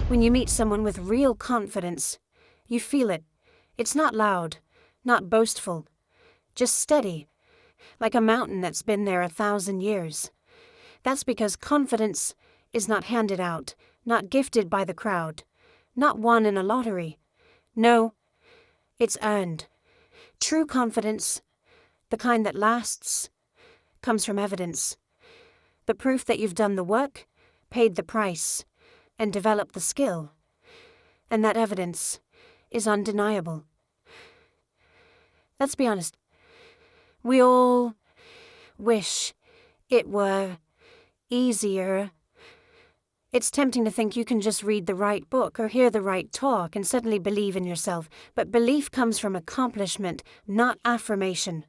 When you meet someone with real confidence, you feel it. It's not loud, not boastful, just steady, like a mountain that's been there 1,000 years. That's because confidence is not handed out, not gifted by the crowd, not won in a lottery. No, it's earned. True confidence, the kind that lasts, comes from evidence. The proof that you've done the work, paid the price, and developed the skill. And that evidence is undeniable. Let's be honest. We all wish it were easier. It's tempting to think you can just read the right book or hear the right talk and suddenly believe in yourself, but belief comes from accomplishment, not affirmation.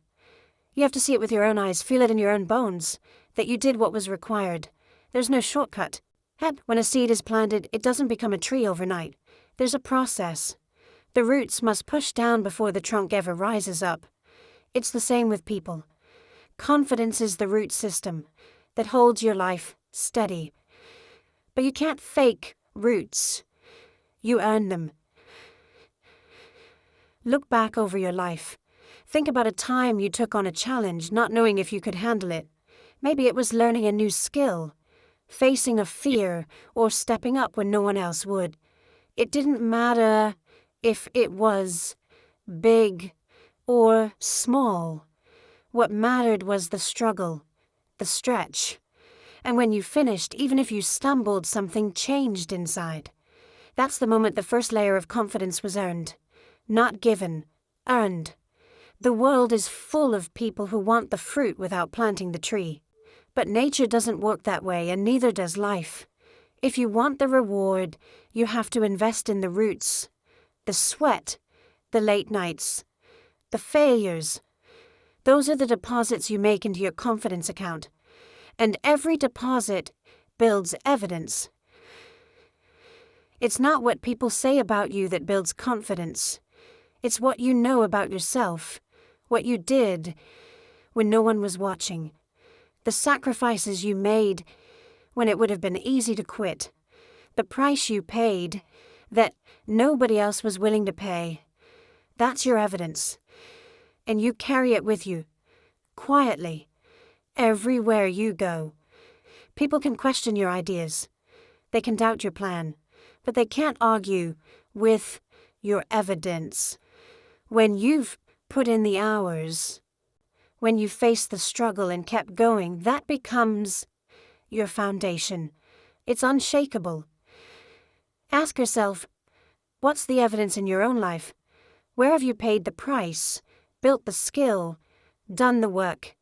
You have to see it with your own eyes, feel it in your own bones, that you did what was required. There's no shortcut. When a seed is planted, it doesn't become a tree overnight. There's a process. The roots must push down before the trunk ever rises up. It's the same with people. Confidence is the root system that holds your life steady. But you can't fake roots. You earn them. Look back over your life. Think about a time you took on a challenge, not knowing if you could handle it. Maybe it was learning a new skill, facing a fear, or stepping up when no one else would. It didn't matter if it was big or small. What mattered was the struggle, the stretch. And when you finished, even if you stumbled, something changed inside. That's the moment the first layer of confidence was earned. Not given, earned. The world is full of people who want the fruit without planting the tree. But nature doesn't work that way, and neither does life. If you want the reward, you have to invest in the roots, the sweat, the late nights, the failures. Those are the deposits you make into your confidence account. And every deposit builds evidence. It's not what people say about you that builds confidence. It's what you know about yourself, what you did when no one was watching, the sacrifices you made when it would have been easy to quit, the price you paid that nobody else was willing to pay. That's your evidence, and you carry it with you, quietly, everywhere you go. People can question your ideas. They can doubt your plan, but they can't argue with your evidence. When you've put in the hours, when you faced the struggle and kept going, that becomes your foundation. It's unshakable. Ask yourself, what's the evidence in your own life? Where have you paid the price, built the skill, done the work?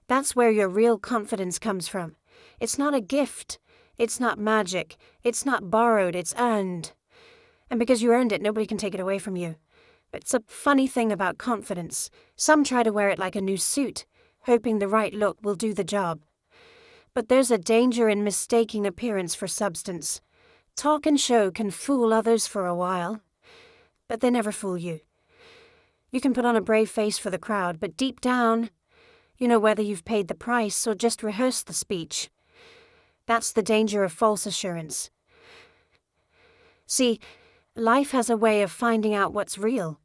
That's where your real confidence comes from. It's not a gift. It's not magic. It's not borrowed. It's earned. And because you earned it, nobody can take it away from you. It's a funny thing about confidence. Some try to wear it like a new suit, hoping the right look will do the job. But there's a danger in mistaking appearance for substance. Talk and show can fool others for a while, but they never fool you. You can put on a brave face for the crowd, but deep down, you know whether you've paid the price or just rehearsed the speech. That's the danger of false assurance. See, life has a way of finding out what's real.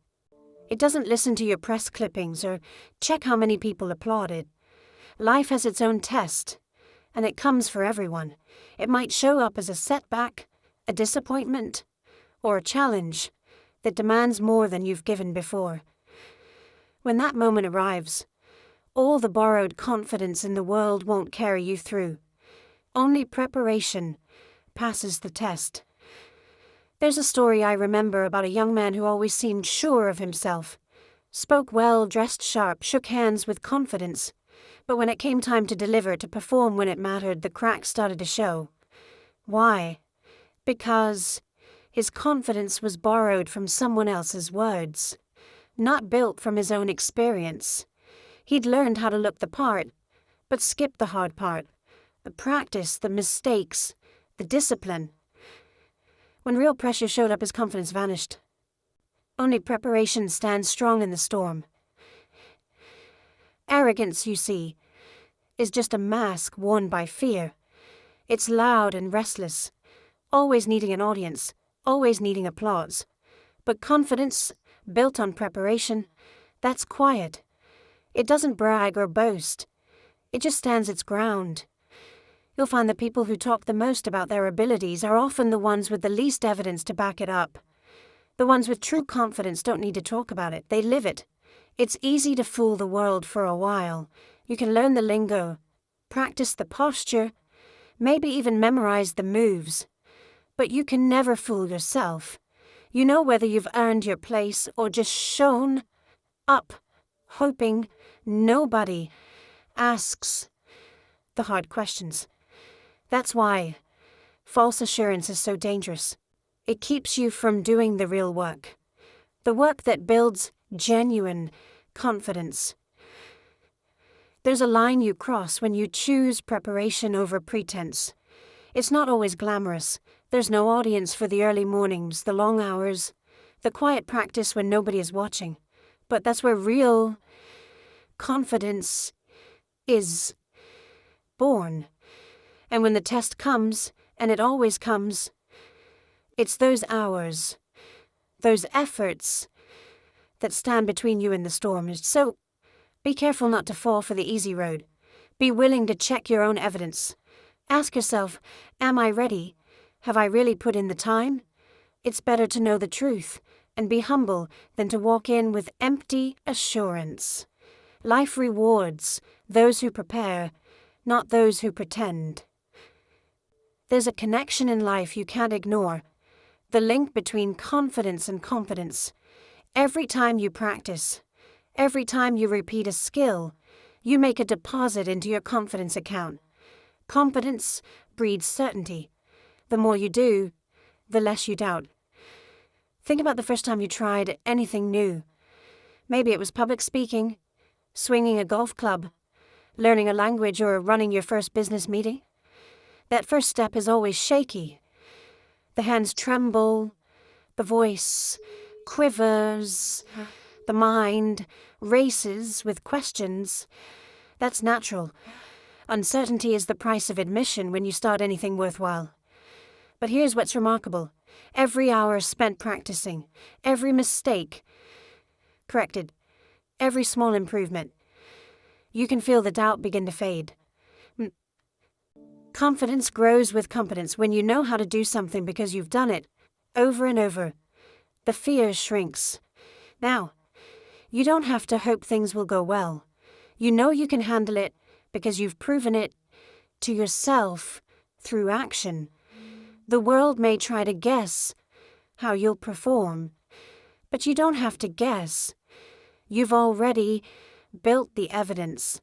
It doesn't listen to your press clippings or check how many people applauded. Life has its own test, and it comes for everyone. It might show up as a setback, a disappointment, or a challenge that demands more than you've given before. When that moment arrives, all the borrowed confidence in the world won't carry you through. Only preparation passes the test. There's a story I remember about a young man who always seemed sure of himself, spoke well, dressed sharp, shook hands with confidence. But when it came time to deliver, to perform when it mattered, the cracks started to show. Why? Because his confidence was borrowed from someone else's words, not built from his own experience. He'd learned how to look the part, but skipped the hard part, the practice, the mistakes, the discipline. When real pressure showed up, his confidence vanished. Only preparation stands strong in the storm. Arrogance, you see, is just a mask worn by fear. It's loud and restless, always needing an audience, always needing applause. But confidence, built on preparation, that's quiet. It doesn't brag or boast. It just stands its ground. You'll find the people who talk the most about their abilities are often the ones with the least evidence to back it up. The ones with true confidence don't need to talk about it, they live it. It's easy to fool the world for a while. You can learn the lingo, practice the posture, maybe even memorize the moves. But you can never fool yourself. You know whether you've earned your place or just shown up, hoping nobody asks the hard questions. That's why false assurance is so dangerous. It keeps you from doing the real work. The work that builds genuine confidence. There's a line you cross when you choose preparation over pretense. It's not always glamorous. There's no audience for the early mornings, the long hours, the quiet practice when nobody is watching. But that's where real confidence is born. And when the test comes, and it always comes, it's those hours, those efforts that stand between you and the storm. So be careful not to fall for the easy road. Be willing to check your own evidence. Ask yourself, am I ready? Have I really put in the time? It's better to know the truth and be humble than to walk in with empty assurance. Life rewards those who prepare, not those who pretend. There's a connection in life you can't ignore. The link between confidence and competence. Every time you practice, every time you repeat a skill, you make a deposit into your confidence account. Competence breeds certainty. The more you do, the less you doubt. Think about the first time you tried anything new. Maybe it was public speaking, swinging a golf club, learning a language, or running your first business meeting. That first step is always shaky. The hands tremble, the voice quivers, the mind races with questions. That's natural. Uncertainty is the price of admission when you start anything worthwhile. But here's what's remarkable. Every hour spent practicing, every mistake corrected, every small improvement, you can feel the doubt begin to fade. Confidence grows with competence. When you know how to do something because you've done it over and over, the fear shrinks. Now, you don't have to hope things will go well. You know you can handle it because you've proven it to yourself through action. The world may try to guess how you'll perform, but you don't have to guess. You've already built the evidence.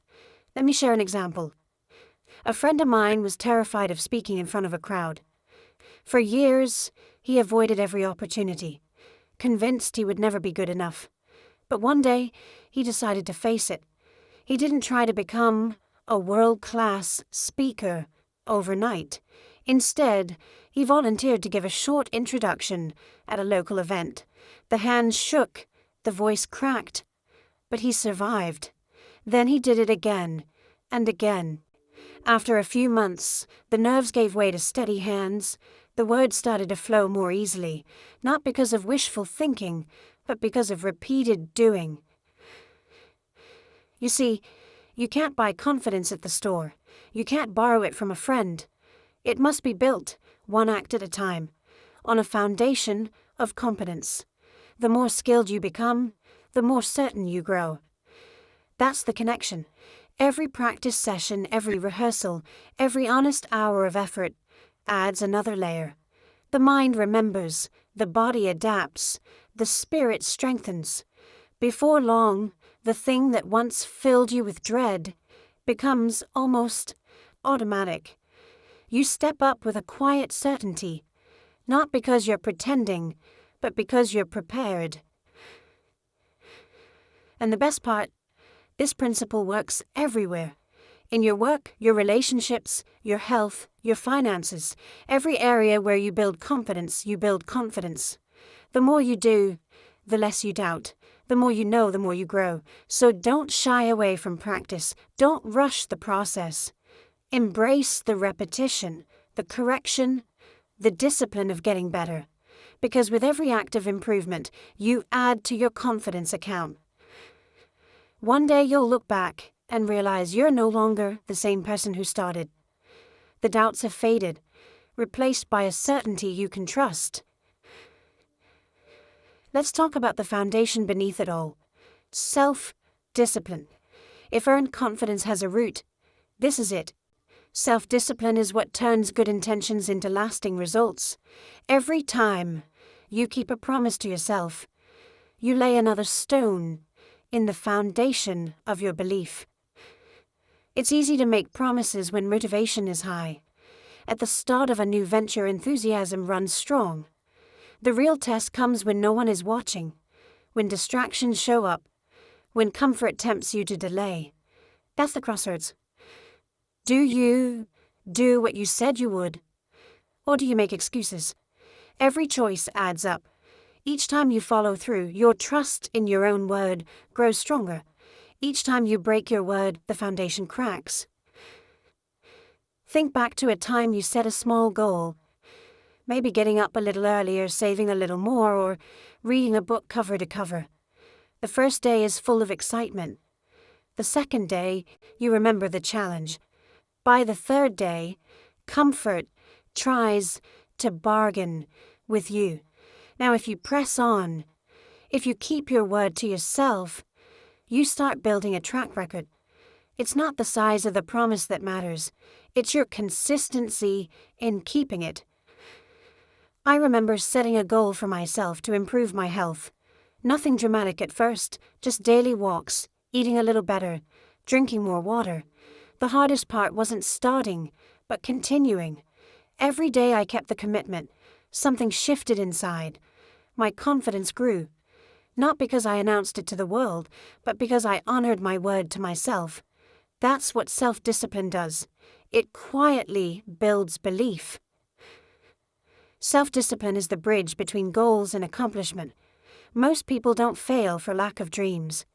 Let me share an example. A friend of mine was terrified of speaking in front of a crowd. For years, he avoided every opportunity, convinced he would never be good enough. But one day, he decided to face it. He didn't try to become a world-class speaker overnight. Instead, he volunteered to give a short introduction at a local event. The hands shook, the voice cracked, but he survived. Then he did it again and again. After a few months, the nerves gave way to steady hands. The words started to flow more easily, not because of wishful thinking, but because of repeated doing. You see, you can't buy confidence at the store. You can't borrow it from a friend. It must be built, one act at a time, on a foundation of competence. The more skilled you become, the more certain you grow. That's the connection. Every practice session, every rehearsal, every honest hour of effort adds another layer. The mind remembers, the body adapts, the spirit strengthens. Before long, the thing that once filled you with dread becomes almost automatic. You step up with a quiet certainty, not because you're pretending, but because you're prepared. And the best part, this principle works everywhere. In your work, your relationships, your health, your finances, every area where you build confidence, you build confidence. The more you do, the less you doubt. The more you know, the more you grow. So don't shy away from practice. Don't rush the process. Embrace the repetition, the correction, the discipline of getting better. Because with every act of improvement, you add to your confidence account. One day you'll look back and realize you're no longer the same person who started. The doubts have faded, replaced by a certainty you can trust. Let's talk about the foundation beneath it all. Self-discipline. If earned confidence has a root, this is it. Self-discipline is what turns good intentions into lasting results. Every time you keep a promise to yourself, you lay another stone in the foundation of your belief. It's easy to make promises when motivation is high. At the start of a new venture, enthusiasm runs strong. The real test comes when no one is watching, when distractions show up, when comfort tempts you to delay. That's the crossroads. Do you do what you said you would? Or do you make excuses? Every choice adds up. Each time you follow through, your trust in your own word grows stronger. Each time you break your word, the foundation cracks. Think back to a time you set a small goal. Maybe getting up a little earlier, saving a little more, or reading a book cover to cover. The first day is full of excitement. The second day, you remember the challenge. By the third day, comfort tries to bargain with you. Now, if you press on, if you keep your word to yourself, you start building a track record. It's not the size of the promise that matters. It's your consistency in keeping it. I remember setting a goal for myself to improve my health. Nothing dramatic at first, just daily walks, eating a little better, drinking more water. The hardest part wasn't starting, but continuing. Every day I kept the commitment. Something shifted inside. My confidence grew. Not because I announced it to the world, but because I honored my word to myself. That's what self-discipline does. It quietly builds belief. Self-discipline is the bridge between goals and accomplishment. Most people don't fail for lack of dreams.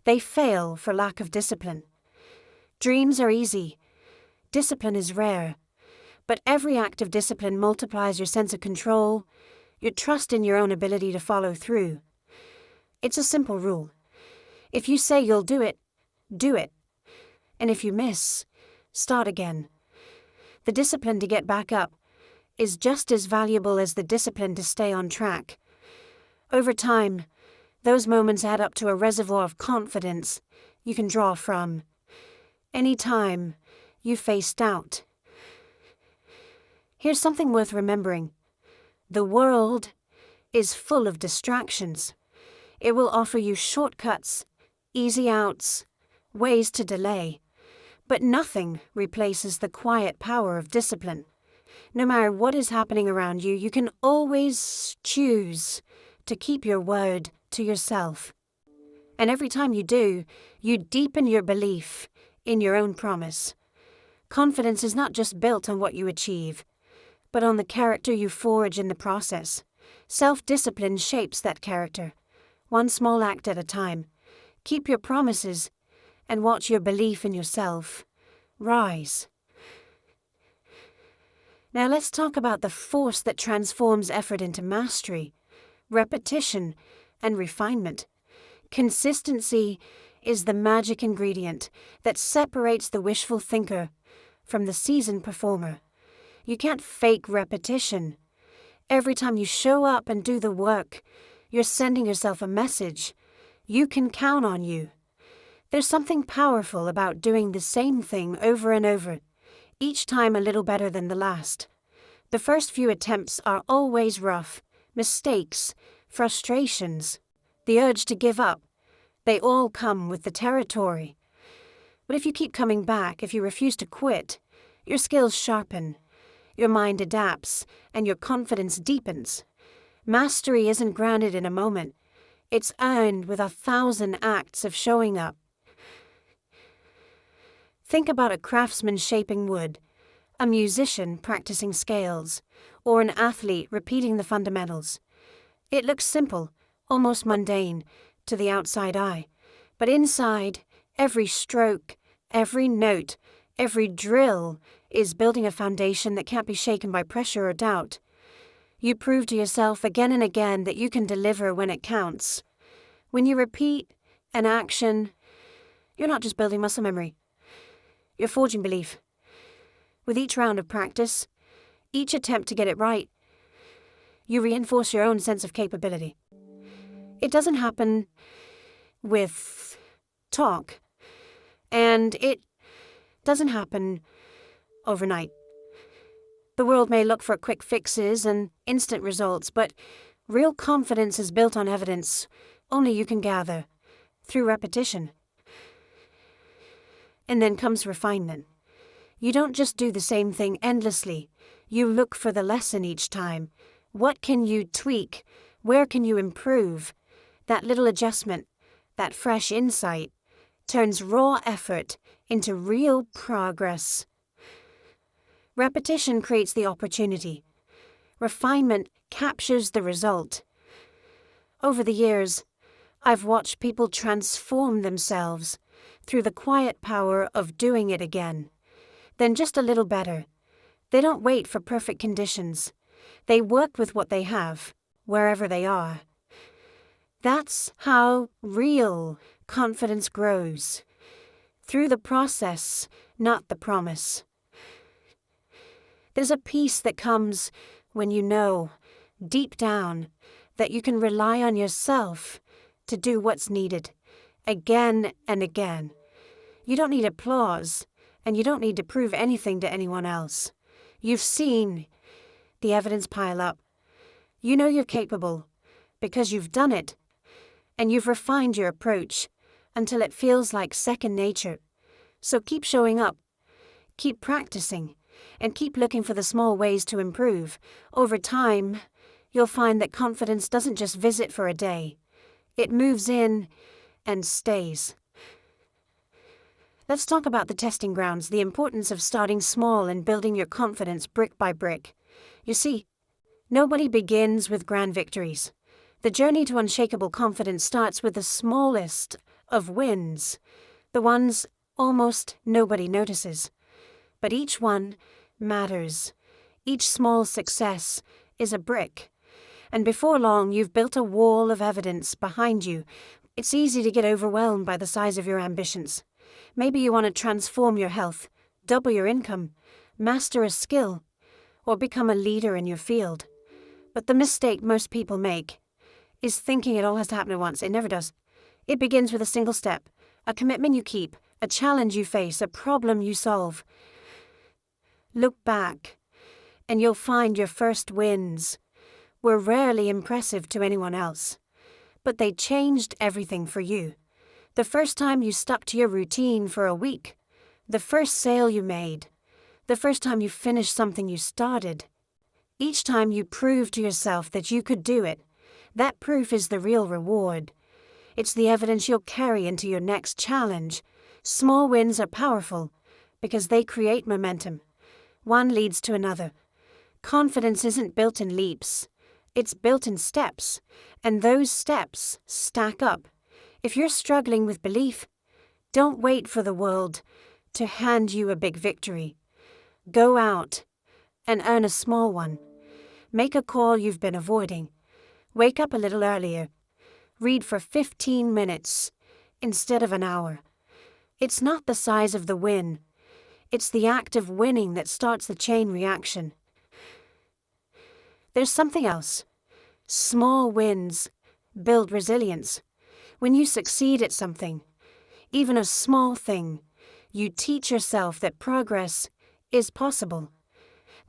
They fail for lack of discipline. Dreams are easy. Discipline is rare. But every act of discipline multiplies your sense of control, your trust in your own ability to follow through. It's a simple rule. If you say you'll do it, do it. And if you miss, start again. The discipline to get back up is just as valuable as the discipline to stay on track. Over time, those moments add up to a reservoir of confidence you can draw from any time you face doubt. Here's something worth remembering. The world is full of distractions. It will offer you shortcuts, easy outs, ways to delay. But nothing replaces the quiet power of discipline. No matter what is happening around you, you can always choose to keep your word to yourself. And every time you do, you deepen your belief in your own promise. Confidence is not just built on what you achieve, but on the character you forge in the process. Self-discipline shapes that character, one small act at a time. Keep your promises and watch your belief in yourself rise. Now let's talk about the force that transforms effort into mastery, repetition, and refinement. Consistency is the magic ingredient that separates the wishful thinker from the seasoned performer. You can't fake repetition. Every time you show up and do the work, you're sending yourself a message. You can count on you. There's something powerful about doing the same thing over and over, each time a little better than the last. The first few attempts are always rough. Mistakes, frustrations, the urge to give up, they all come with the territory. But if you keep coming back, if you refuse to quit, your skills sharpen, your mind adapts, and your confidence deepens. Mastery isn't granted in a moment. It's earned with 1,000 acts of showing up. Think about a craftsman shaping wood, a musician practicing scales, or an athlete repeating the fundamentals. It looks simple, almost mundane, to the outside eye. But inside, every stroke, every note, every drill is building a foundation that can't be shaken by pressure or doubt. You prove to yourself again and again that you can deliver when it counts. When you repeat an action, you're not just building muscle memory. You're forging belief. With each round of practice, each attempt to get it right, you reinforce your own sense of capability. It doesn't happen with talk, and it doesn't happen overnight. The world may look for quick fixes and instant results, but real confidence is built on evidence only you can gather through repetition. And then comes refinement. You don't just do the same thing endlessly. You look for the lesson each time. What can you tweak? Where can you improve? That little adjustment, that fresh insight, turns raw effort into real progress. Repetition creates the opportunity. Refinement captures the result. Over the years, I've watched people transform themselves through the quiet power of doing it again. Then just a little better. They don't wait for perfect conditions. They work with what they have, wherever they are. That's how real confidence grows. Through the process, not the promise. There's a peace that comes when you know, deep down, that you can rely on yourself to do what's needed, again and again. You don't need applause, and you don't need to prove anything to anyone else. You've seen the evidence pile up. You know you're capable because you've done it, and you've refined your approach until it feels like second nature. So keep showing up, keep practicing, and keep looking for the small ways to improve. Over time, you'll find that confidence doesn't just visit for a day. It moves in and stays. Let's talk about the testing grounds, the importance of starting small and building your confidence brick by brick. You see, nobody begins with grand victories. The journey to unshakable confidence starts with the smallest of wins, the ones almost nobody notices. But each one matters. Each small success is a brick. And before long, you've built a wall of evidence behind you. It's easy to get overwhelmed by the size of your ambitions. Maybe you want to transform your health, double your income, master a skill, or become a leader in your field. But the mistake most people make is thinking it all has to happen at once. It never does. It begins with a single step, a commitment you keep, a challenge you face, a problem you solve. Look back, and you'll find your first wins were rarely impressive to anyone else, but they changed everything for you. The first time you stuck to your routine for a week, the first sale you made, the first time you finished something you started. Each time you proved to yourself that you could do it, that proof is the real reward. It's the evidence you'll carry into your next challenge. Small wins are powerful because they create momentum. One leads to another. Confidence isn't built in leaps. It's built in steps, and those steps stack up. If you're struggling with belief, don't wait for the world to hand you a big victory. Go out and earn a small one. Make a call you've been avoiding. Wake up a little earlier. Read for 15 minutes instead of an hour. It's not the size of the win. It's the act of winning that starts the chain reaction. There's something else. Small wins build resilience. When you succeed at something, even a small thing, you teach yourself that progress is possible.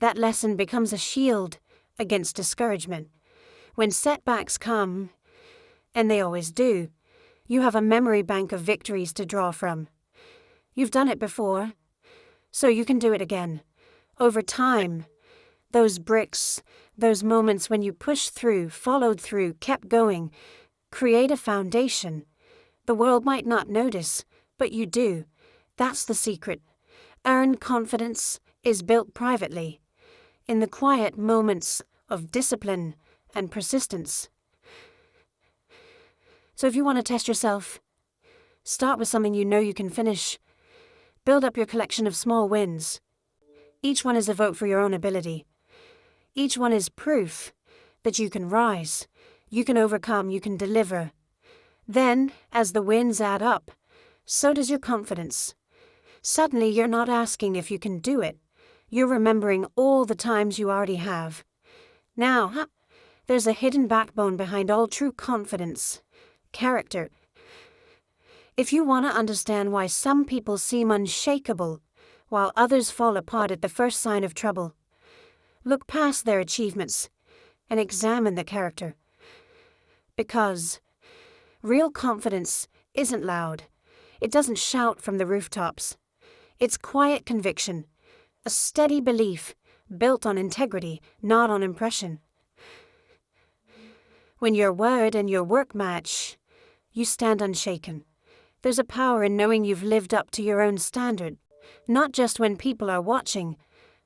That lesson becomes a shield against discouragement. When setbacks come, and they always do, you have a memory bank of victories to draw from. You've done it before, so you can do it again. Over time, those bricks, those moments when you pushed through, followed through, kept going, create a foundation. The world might not notice, but you do. That's the secret. Earned confidence is built privately, in the quiet moments of discipline and persistence. So if you want to test yourself, start with something you know you can finish. Build up your collection of small wins. Each one is a vote for your own ability. Each one is proof that you can rise, you can overcome, you can deliver. Then, as the wins add up, so does your confidence. Suddenly, you're not asking if you can do it. You're remembering all the times you already have. Now, there's a hidden backbone behind all true confidence: character. If you want to understand why some people seem unshakable, while others fall apart at the first sign of trouble, look past their achievements and examine the character. Because real confidence isn't loud. It doesn't shout from the rooftops. It's quiet conviction, a steady belief built on integrity, not on impression. When your word and your work match, you stand unshaken. There's a power in knowing you've lived up to your own standard, not just when people are watching,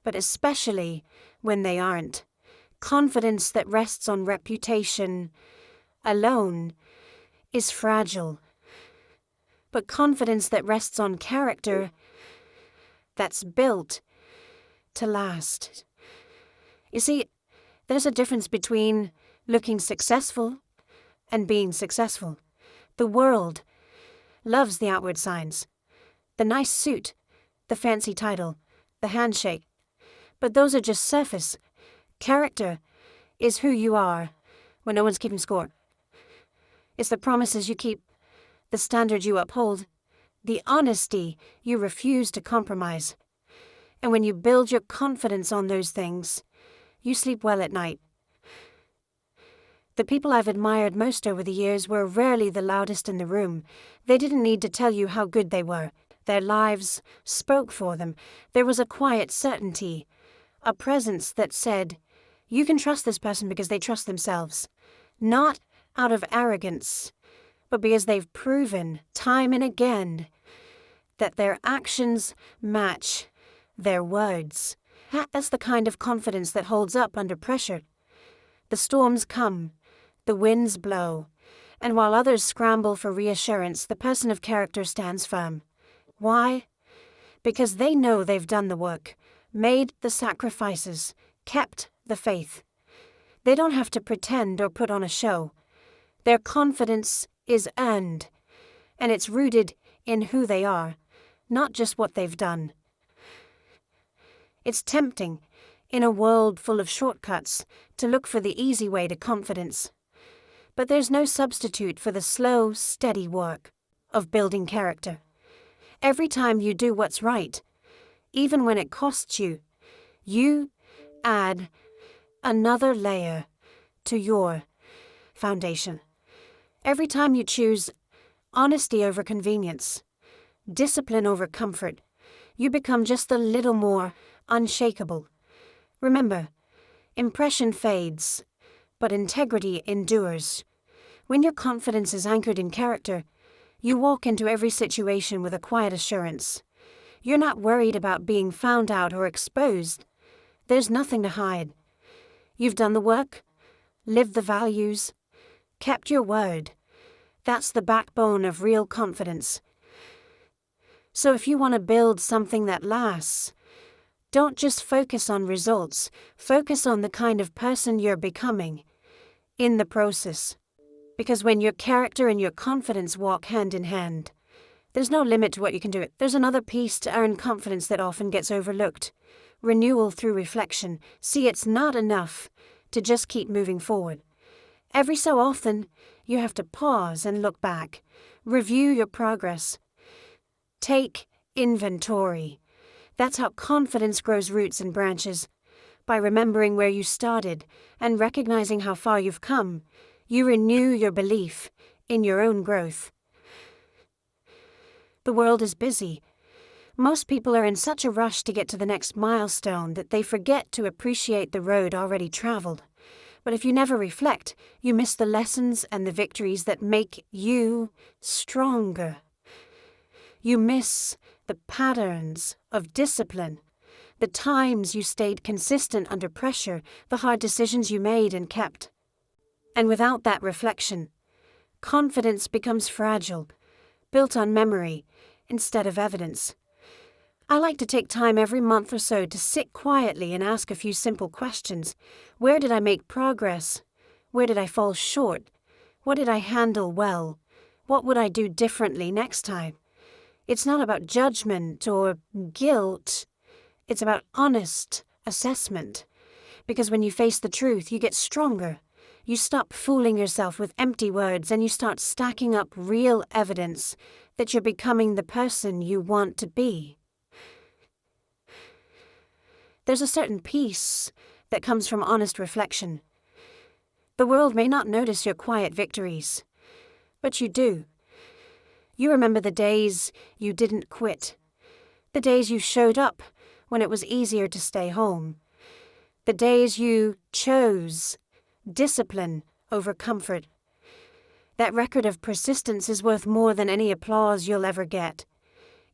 but especially when they aren't. Confidence that rests on reputation alone is fragile. But confidence that rests on character, that's built to last. You see, there's a difference between looking successful and being successful. The world loves the outward signs, the nice suit, the fancy title, the handshake. But those are just surface. Character is who you are when no one's keeping score. It's the promises you keep, the standard you uphold, the honesty you refuse to compromise. And when you build your confidence on those things, you sleep well at night. The people I've admired most over the years were rarely the loudest in the room. They didn't need to tell you how good they were. Their lives spoke for them. There was a quiet certainty, a presence that said, you can trust this person because they trust themselves. Not out of arrogance, but because they've proven time and again that their actions match their words. That's the kind of confidence that holds up under pressure. The storms come, the winds blow, and while others scramble for reassurance, the person of character stands firm. Why? Because they know they've done the work, made the sacrifices, kept the faith. They don't have to pretend or put on a show. Their confidence is earned, and it's rooted in who they are, not just what they've done. It's tempting, in a world full of shortcuts, to look for the easy way to confidence. But there's no substitute for the slow, steady work of building character. Every time you do what's right, even when it costs you, you add another layer to your foundation. Every time you choose honesty over convenience, discipline over comfort, you become just a little more unshakable. Remember, impression fades, but integrity endures. When your confidence is anchored in character, you walk into every situation with a quiet assurance. You're not worried about being found out or exposed. There's nothing to hide. You've done the work, lived the values, kept your word. That's the backbone of real confidence. So if you want to build something that lasts, don't just focus on results, focus on the kind of person you're becoming in the process. Because when your character and your confidence walk hand in hand, there's no limit to what you can do. There's another piece to earn confidence that often gets overlooked. Renewal through reflection. See, it's not enough to just keep moving forward. Every so often, you have to pause and look back. Review your progress. Take inventory. That's how confidence grows roots and branches. By remembering where you started and recognizing how far you've come, you renew your belief in your own growth. The world is busy. Most people are in such a rush to get to the next milestone that they forget to appreciate the road already traveled. But if you never reflect, you miss the lessons and the victories that make you stronger. You miss the patterns of discipline, the times you stayed consistent under pressure, the hard decisions you made and kept. And without that reflection, confidence becomes fragile, built on memory instead of evidence. I like to take time every month or so to sit quietly and ask a few simple questions. Where did I make progress? Where did I fall short? What did I handle well? What would I do differently next time? It's not about judgment or guilt. It's about honest assessment. Because when you face the truth, you get stronger. You stop fooling yourself with empty words and you start stacking up real evidence that you're becoming the person you want to be. There's a certain peace that comes from honest reflection. The world may not notice your quiet victories, but you do. You remember the days you didn't quit, the days you showed up when it was easier to stay home, the days you chose discipline over comfort. That record of persistence is worth more than any applause you'll ever get.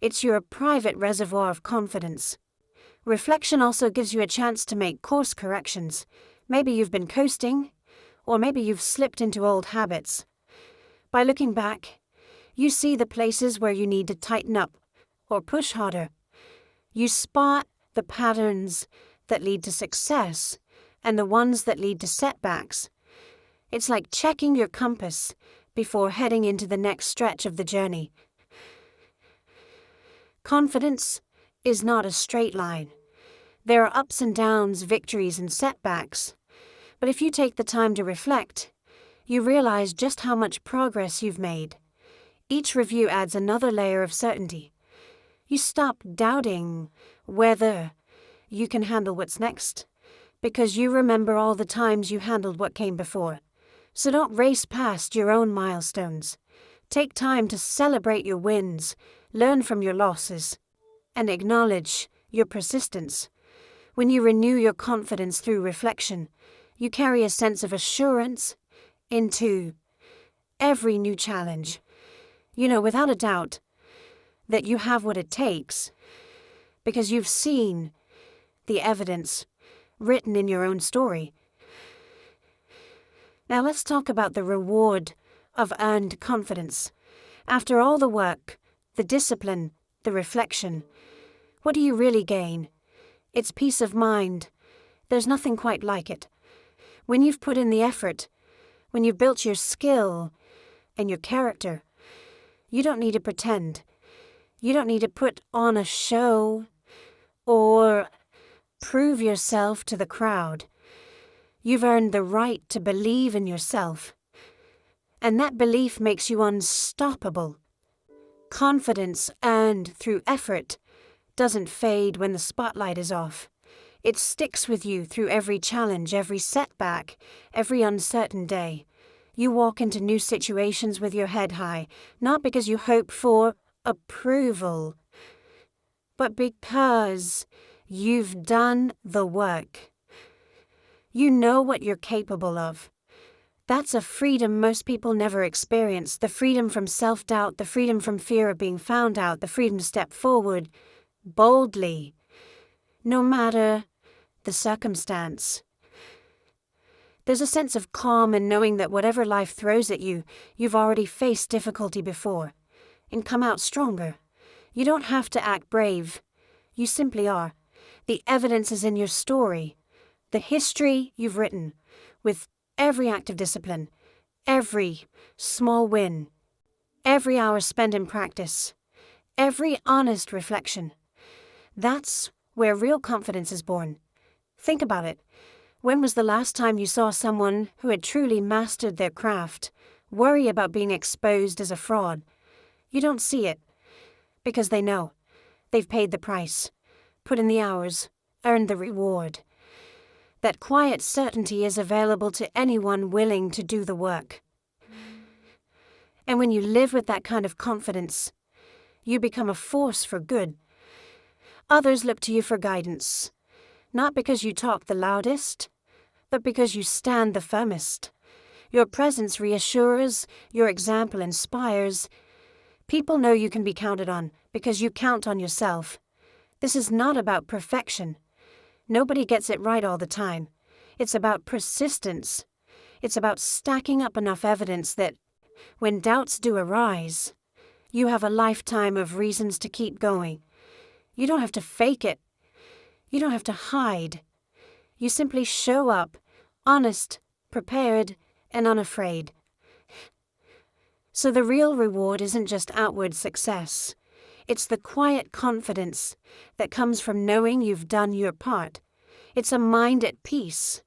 It's your private reservoir of confidence. Reflection also gives you a chance to make course corrections. Maybe you've been coasting, or maybe you've slipped into old habits. By looking back, you see the places where you need to tighten up or push harder. You spot the patterns that lead to success and the ones that lead to setbacks. It's like checking your compass before heading into the next stretch of the journey. Confidence is not a straight line. There are ups and downs, victories and setbacks. But if you take the time to reflect, you realize just how much progress you've made. Each review adds another layer of certainty. You stop doubting whether you can handle what's next, because you remember all the times you handled what came before. So don't race past your own milestones. Take time to celebrate your wins, learn from your losses, and acknowledge your persistence. When you renew your confidence through reflection, you carry a sense of assurance into every new challenge. You know without a doubt that you have what it takes because you've seen the evidence written in your own story. Now let's talk about the reward of earned confidence. After all the work, the discipline, the reflection, what do you really gain? It's peace of mind. There's nothing quite like it. When you've put in the effort, when you've built your skill and your character, you don't need to pretend. You don't need to put on a show or prove yourself to the crowd. You've earned the right to believe in yourself, and that belief makes you unstoppable. Confidence earned through effort doesn't fade when the spotlight is off. It sticks with you through every challenge, every setback, every uncertain day. You walk into new situations with your head high, not because you hope for approval, but because you've done the work. You know what you're capable of. That's a freedom most people never experience, the freedom from self-doubt, the freedom from fear of being found out, the freedom to step forward boldly, no matter the circumstance. There's a sense of calm in knowing that whatever life throws at you, you've already faced difficulty before and come out stronger. You don't have to act brave. You simply are. The evidence is in your story, the history you've written, with every act of discipline, every small win, every hour spent in practice, every honest reflection. That's where real confidence is born. Think about it. When was the last time you saw someone who had truly mastered their craft worry about being exposed as a fraud? You don't see it because they know. They've paid the price, put in the hours, earned the reward. That quiet certainty is available to anyone willing to do the work. And when you live with that kind of confidence, you become a force for good. Others look to you for guidance, not because you talk the loudest, but because you stand the firmest. Your presence reassures, your example inspires. People know you can be counted on because you count on yourself. This is not about perfection. Nobody gets it right all the time. It's about persistence. It's about stacking up enough evidence that, when doubts do arise, you have a lifetime of reasons to keep going. You don't have to fake it. You don't have to hide. You simply show up, honest, prepared, and unafraid. So the real reward isn't just outward success. It's the quiet confidence that comes from knowing you've done your part. It's a mind at peace,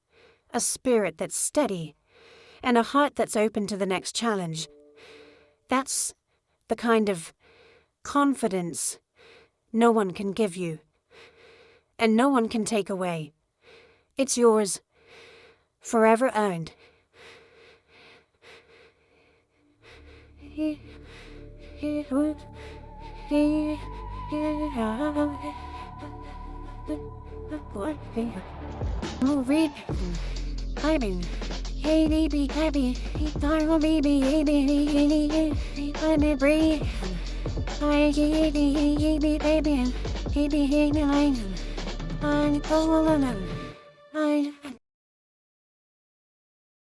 a spirit that's steady, and a heart that's open to the next challenge. That's the kind of confidence no one can give you, and no one can take away. It's yours, forever earned. Read. I mean, hey, baby, happy. Darling, baby, baby, let me breathe. I baby, baby, baby, I'm